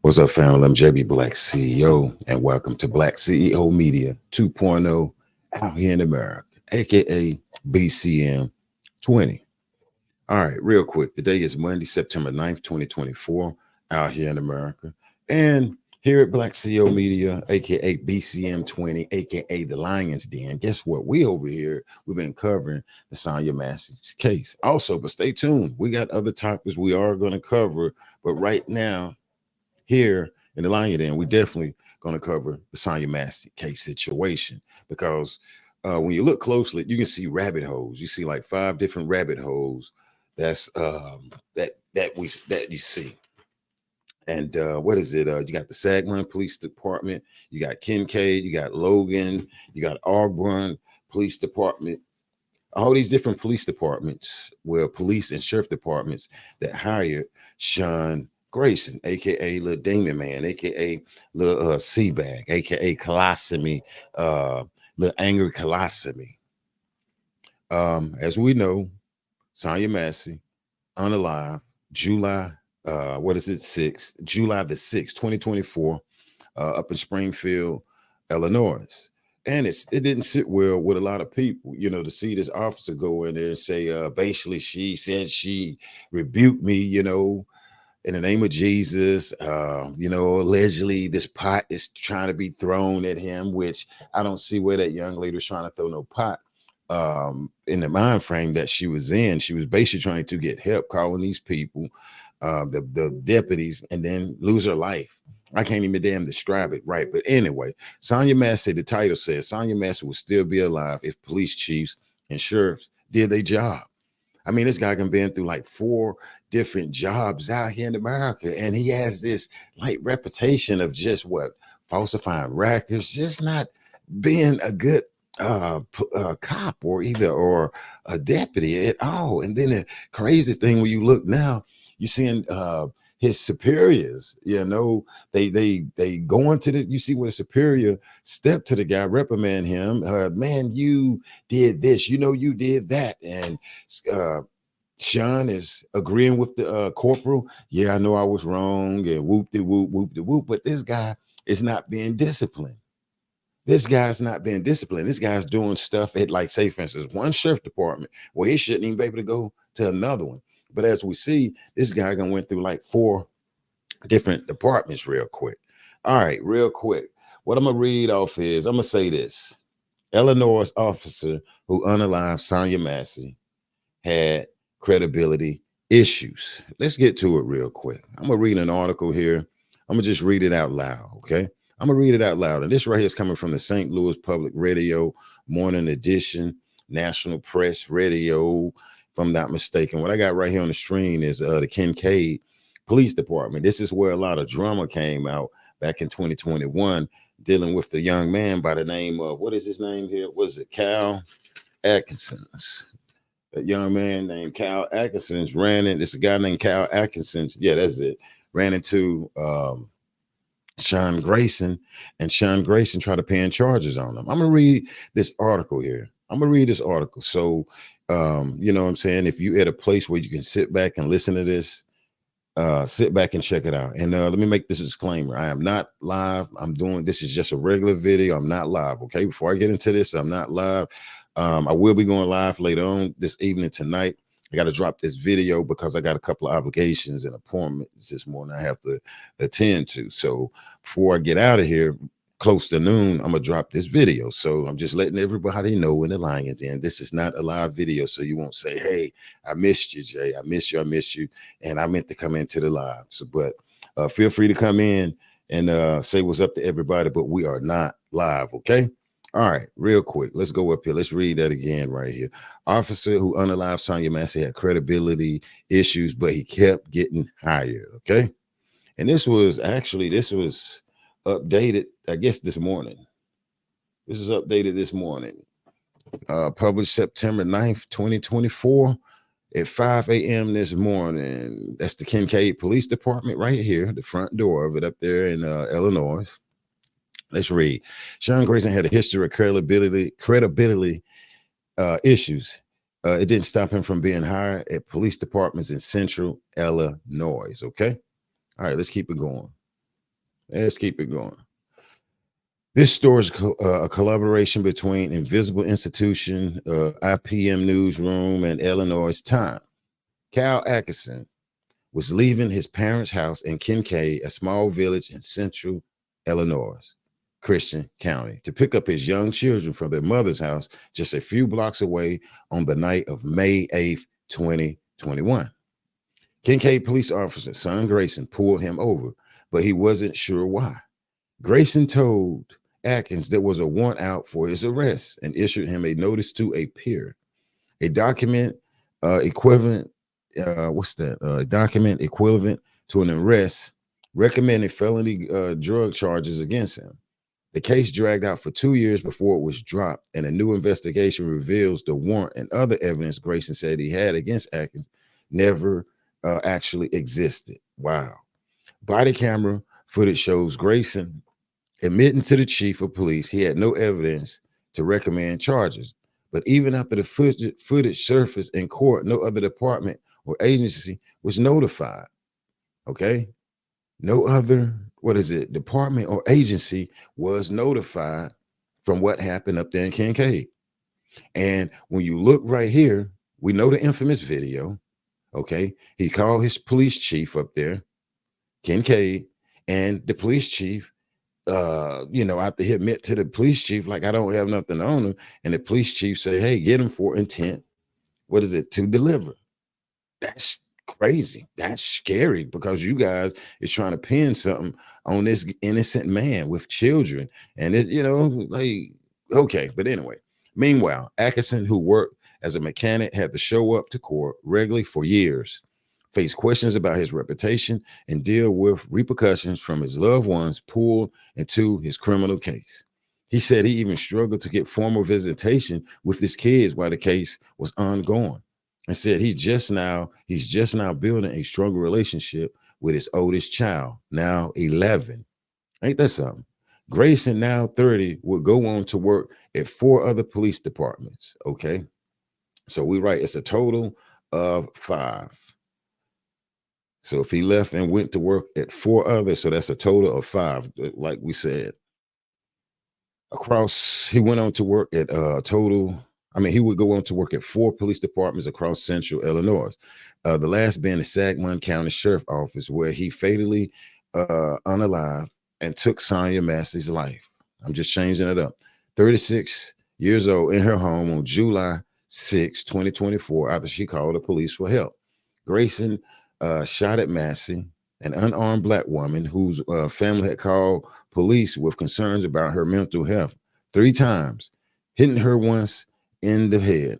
What's up, family? I'm JB Black CEO, and welcome to Black CEO Media 2.0 out here in America, aka BCM 20. All right, real quick. Today is Monday, September 9th, 2024, out here in America. And here at Black CEO Media, aka BCM 20, aka the Lions Den. Guess what? We over here, we've been covering the Sonya Massey case. Also, but stay tuned. We got other topics we are going to cover, but right now, here in the Lion Den, we definitely going to cover the Sonya Massey case situation because when you look closely, you can see rabbit holes. You see like 5 different rabbit holes. That's that you see. And what is it? You got the Saginaw Police Department, you got Kincaid, you got Logan, you got Auburn Police Department. All these different police departments, well, police and sheriff departments that hired Sean Grayson, aka Little Damon Man, aka Little Seabag, aka Colostomy, Little Angry Colostomy. As we know, Sonya Massey, unalive, July, what is it, July the 6th, 2024, up in Springfield, Illinois. And it didn't sit well with a lot of people, to see this officer go in there and say, basically, she said she rebuked me, in the name of Jesus. Allegedly this pot is trying to be thrown at him, which I don't see where that young lady was trying to throw no pot. In the mind frame that she was in, she was basically trying to get help, calling these people, the deputies, and then lose her life. I can't even damn describe it right. But anyway, Sonya Massey, the title says Sonya Massey will still be alive if police chiefs and sheriffs did their job. I mean, this guy can been through like 4 different jobs out here in America, and he has this like reputation of just falsifying records, just not being a good cop or a deputy at all. And then the crazy thing when you look now, you're seeing his superiors, they go into you see when a superior step to the guy, reprimand him, man, you did this, you did that. And Sean is agreeing with the corporal. Yeah, I know I was wrong, and whoop de whoop, whoop de whoop. But this guy is not being disciplined. This guy's not being disciplined. This guy's doing stuff at, like, say, for instance, one sheriff department where he shouldn't even be able to go to another one. But as we see, this guy gonna went through like 4 different departments real quick. All right, real quick. What I'm gonna read off is I'm gonna say this. Illinois officer who unalived Sonya Massey had credibility issues. Let's get to it real quick. I'm gonna read an article here. I'm gonna just read it out loud, okay? I'm gonna read it out loud. And this right here is coming from the St. Louis Public Radio Morning Edition, National Press Radio, if I'm not mistaken. What I got right here on the screen is the Kincaid Police Department. This is where a lot of drama came out back in 2021, dealing with the young man by the name of, what is his name here? Was it Cal Adkins? A young man named Cal Adkins ran in. This guy named Cal Adkins. Yeah, that's it. Ran into Sean Grayson, and Sean Grayson tried to pin charges on him. I'm gonna read this article here. I'm gonna read this article. So, you know what I'm saying? If you at a place where you can sit back and listen to this, sit back and check it out. And let me make this disclaimer. I am not live. This is just a regular video. I'm not live. Okay. Before I get into this, I'm not live. I will be going live later on this evening tonight. I got to drop this video because I got a couple of obligations and appointments this morning I have to attend to. So before I get out of here, close to noon, I'm gonna drop this video. So I'm just letting everybody know in the Lions Den, this is not a live video, so you won't say, hey, I missed you, Jay. I missed you, and I meant to come into the live. So, but feel free to come in and say what's up to everybody, but we are not live, okay? All right, real quick, let's go up here. Let's read that again right here. Officer who unalived Sonya Massey had credibility issues, but he kept getting hired, okay? And this was updated, I guess, this morning. This was updated this morning. Published September 9th, 2024 at 5 a.m. this morning. That's the Kincaid Police Department right here, the front door of it up there in Illinois. Let's read. Sean Grayson had a history of credibility issues. It didn't stop him from being hired at police departments in central Illinois, okay? All right, let's keep it going. Let's keep it going. This story is a collaboration between Invisible Institution, IPM Newsroom, and Illinois Time. Cal Atkinson was leaving his parents' house in Kincaid, a small village in central Illinois, Christian County, to pick up his young children from their mother's house just a few blocks away on the night of May 8th, 2021. Kincaid police officer, son Grayson, pulled him over, but he wasn't sure why. Grayson told Adkins there was a warrant out for his arrest and issued him a notice to appear. A document equivalent, what's that? Document equivalent to an arrest recommending felony drug charges against him. The case dragged out for 2 years before it was dropped, and a new investigation reveals the warrant and other evidence Grayson said he had against Adkins never actually existed. Wow. Body camera footage shows Grayson admitting to the chief of police he had no evidence to recommend charges. But even after the footage surfaced in court, no other department or agency was notified. Okay? No other, department or agency was notified from what happened up there in Kincaid. And when you look right here, we know the infamous video. Okay? He called his police chief up there, Kincaid, and the police chief after he admit to the police chief, like, I don't have nothing on him. And the police chief say, hey, get him for intent. To deliver. That's crazy. That's scary because you guys is trying to pin something on this innocent man with children. And okay. But anyway, meanwhile, Atkinson, who worked as a mechanic, had to show up to court regularly for years, face questions about his reputation, and deal with repercussions from his loved ones pulled into his criminal case. He said he even struggled to get formal visitation with his kids while the case was ongoing, and said he's just now building a stronger relationship with his oldest child, now 11. Ain't that something? Grayson, now 30, would go on to work at 4 other police departments. Okay. So we write it's a total of 5. So if he left and went to work at 4 others, so that's a total of 5, like we said. He went on to work at he would go on to work at 4 police departments across central Illinois. The last being the Sangamon County Sheriff Office, where he fatally unalived and took Sonya Massey's life. I'm just changing it up. 36 years old, in her home on July 6, 2024, after she called the police for help. Grayson shot at Massey, an unarmed Black woman whose family had called police with concerns about her mental health, 3 times, hitting her once in the head.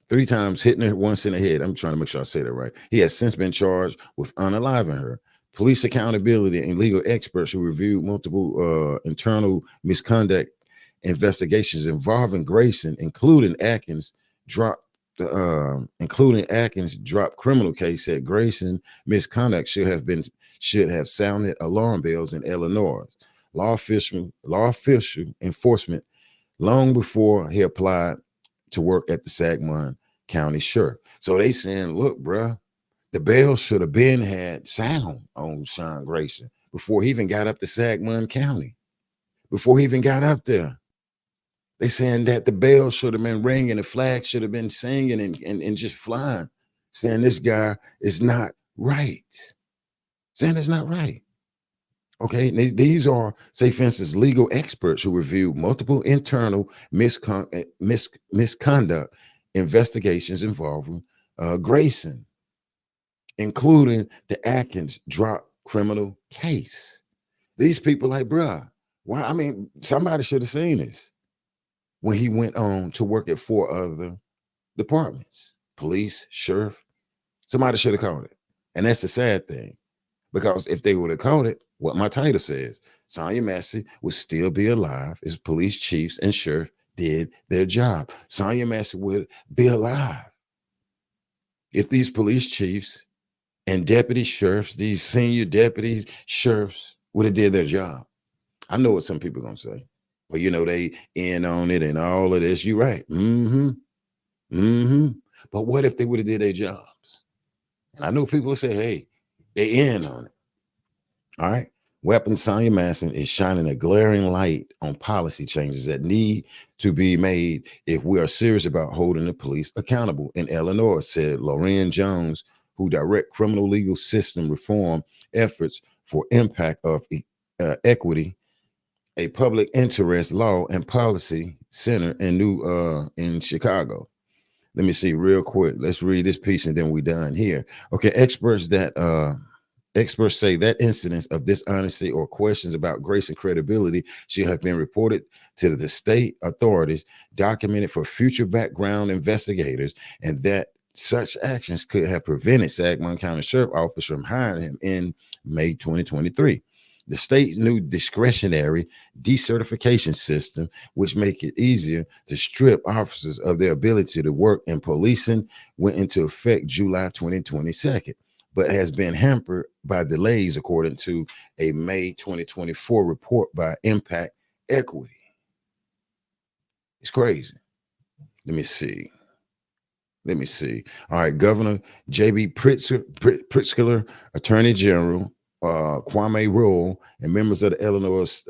3 times hitting her once in the head. I'm trying to make sure I say that right. He has since been charged with unaliving her. Police accountability and legal experts who reviewed multiple internal misconduct investigations involving Grayson, including Adkins, dropped criminal case, said Grayson misconduct should have sounded alarm bells in Illinois law official enforcement long before he applied to work at the Sangamon County Sheriff. So they saying, look, bruh, the bell should have been had sound on Sean Grayson before he even got up to Sangamon County, before he even got up there. They saying that the bell should have been ringing, the flag should have been singing and just flying, saying this guy is not right. Saying it's not right. Okay, these are, say, for instance, legal experts who reviewed multiple internal misconduct investigations involving Grayson, including the Adkins drop criminal case. These people like, bruh, why? I mean, somebody should have seen this when he went on to work at 4 other departments, police, sheriff. Somebody should have caught it. And that's the sad thing, because if they would have caught it, what my title says, Sonya Massey would still be alive as police chiefs and sheriff did their job. Sonya Massey would be alive if these police chiefs and deputy sheriffs, these senior deputies, sheriffs, would have did their job. I know what some people are going to say. But, they in on it and all of this. You're right. But what if they would have did their jobs? And I know people will say, hey, they in on it. All right. Weapons Sonya Massey is shining a glaring light on policy changes that need to be made if we are serious about holding the police accountable in Illinois, said Lauren Jones, who direct criminal legal system reform efforts for impact of equity, a public interest law and policy center in Chicago. Let me see real quick. Let's read this piece and then we're done here. Okay, experts say that incidents of dishonesty or questions about Grayson credibility should have been reported to the state authorities, documented for future background investigators, and that such actions could have prevented Sangamon County Sheriff Office from hiring him in May 2023. The state's new discretionary decertification system, which make it easier to strip officers of their ability to work in policing, went into effect July 2022, but has been hampered by delays, according to a May 2024 report by Impact Equity. It's crazy. Let me see. All right, Governor J.B. Pritzker, Attorney General Kwame Rule, and members of the Illinois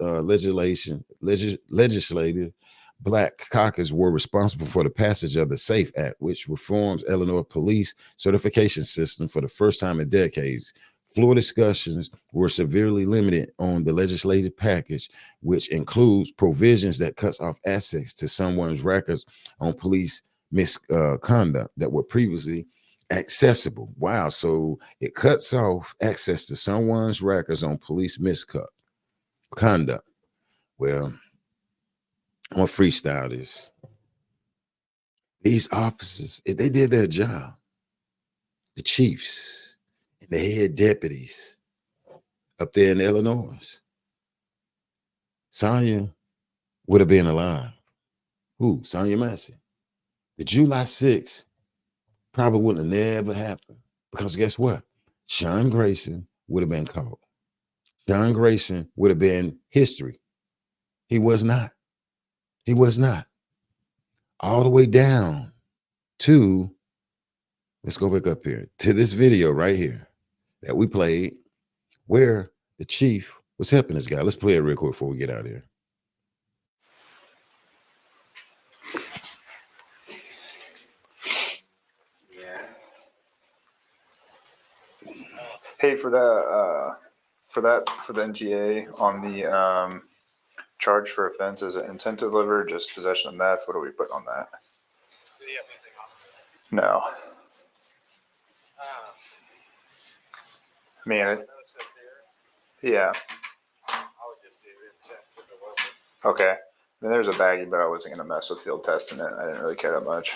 legislative Black Caucus were responsible for the passage of the SAFE Act, which reforms Illinois police certification system for the first time in decades. Floor discussions were severely limited on the legislative package, which includes provisions that cuts off access to someone's records on police misconduct that were previously accessible. Wow. So it cuts off access to someone's records on police misconduct. Well, I'm gonna freestyle this. These officers, if they did their job, the chiefs and the head deputies up there in Illinois, Sonya would have been alive. Who? Sonya Massey. The July 6th probably wouldn't have never happened, because guess what? Sean Grayson would have been caught. Sean Grayson would have been history. He was not. He was not. All the way down to, let's go back up here, to this video right here that we played where the chief was helping this guy. Let's play it real quick before we get out of here. Hey, for the NTA on the charge for offense, is it intent to deliver, just possession of meth? What do we put on that? Do you have anything on this? No. I mean, yeah. I would just do intent to deliver. Okay. I mean, there's a baggie, but I wasn't going to mess with field testing it. I didn't really care that much.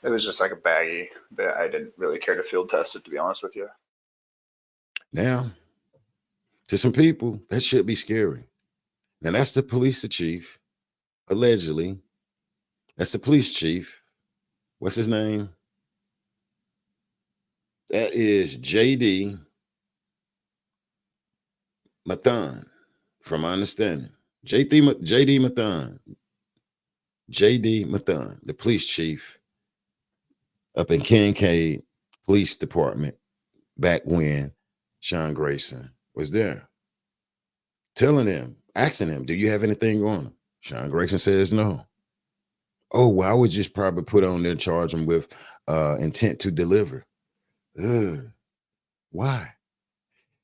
It was just like a baggie, but I didn't really care to field test it, to be honest with you. Now, to some people, that should be scary. Now, that's the police chief, allegedly. That's the police chief. What's his name? That is J.D. Mathan, from my understanding. J.D. Mathan. J.D. Mathan, the police chief up in Kincaid Police Department back when Sean Grayson was there. Telling him, asking him, do you have anything on him? Sean Grayson says no. Oh, well, I would just probably put on there and charge him with intent to deliver. Why?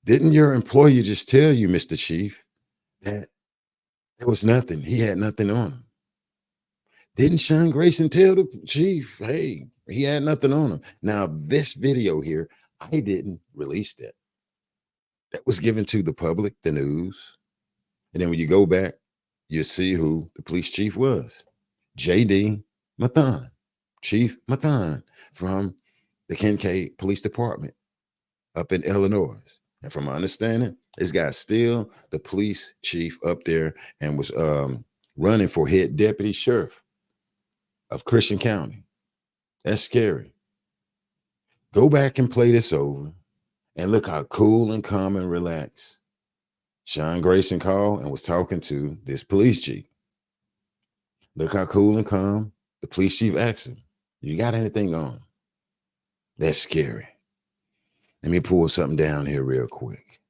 Didn't your employer just tell you, Mr. Chief, that there was nothing? He had nothing on him. Didn't Sean Grayson tell the chief, hey, he had nothing on him? Now, this video here, I didn't release that. That was given to the public, the news. And then when you go back, you see who the police chief was. J.D. Mathan, Chief Mathan from the Kincaid Police Department up in Illinois. And from my understanding, this guy's still the police chief up there and was running for head deputy sheriff of Christian County. That's scary. Go back and play this over and look how cool and calm and relaxed Sean Grayson called and was talking to this police chief. Look how cool and calm the police chief asked him, you got anything on? That's scary. Let me pull something down here real quick.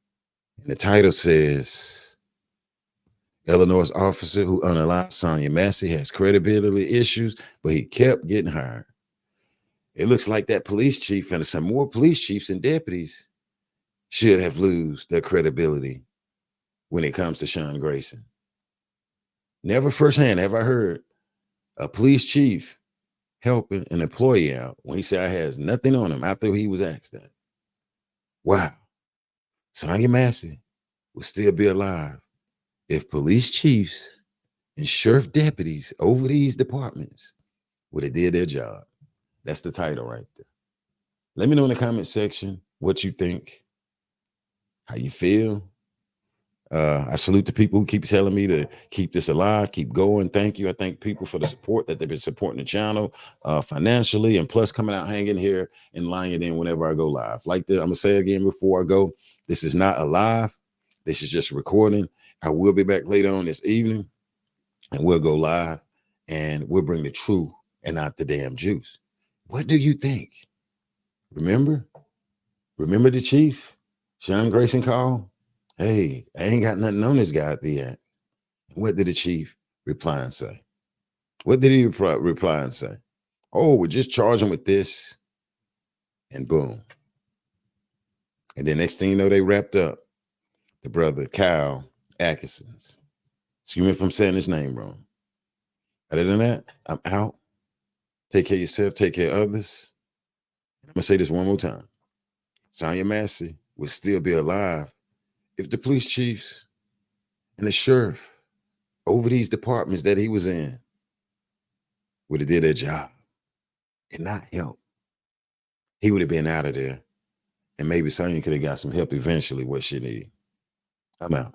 And the title says, Illinois officer who unalive Sonya Massey has credibility issues, but he kept getting hired. It looks like that police chief and some more police chiefs and deputies should have lose their credibility when it comes to Sean Grayson. Never firsthand have I heard a police chief helping an employee out when he said I has nothing on him after he was asked that. Wow. Sonya Massey would still be alive if police chiefs and sheriff deputies over these departments would have did their job. That's the title right there. Let me know in the comment section what you think, how you feel. I salute the people who keep telling me to keep this alive, keep going. Thank you. I thank people for the support that they've been supporting the channel financially, and plus coming out, hanging here and lying in whenever I go live. I'm gonna say again before I go, this is not a live. This is just a recording. I will be back later on this evening, and we'll go live, and we'll bring the truth and not the damn juice. What do you think? Remember the chief, Sean Grayson called? Hey, I ain't got nothing on this guy at the end. What did the chief reply and say? What did he reply and say? Oh, we're just charging with this. And boom. And then next thing you know, they wrapped up the brother, Kyle Adkins. Excuse me if I'm saying his name wrong. Other than that, I'm out. Take care of yourself, take care of others. I'm going to say this one more time. Sonya Massey would still be alive if the police chiefs and the sheriff over these departments that he was in would have did their job and not help. He would have been out of there, and maybe Sonya could have got some help eventually, what she needed. I'm out.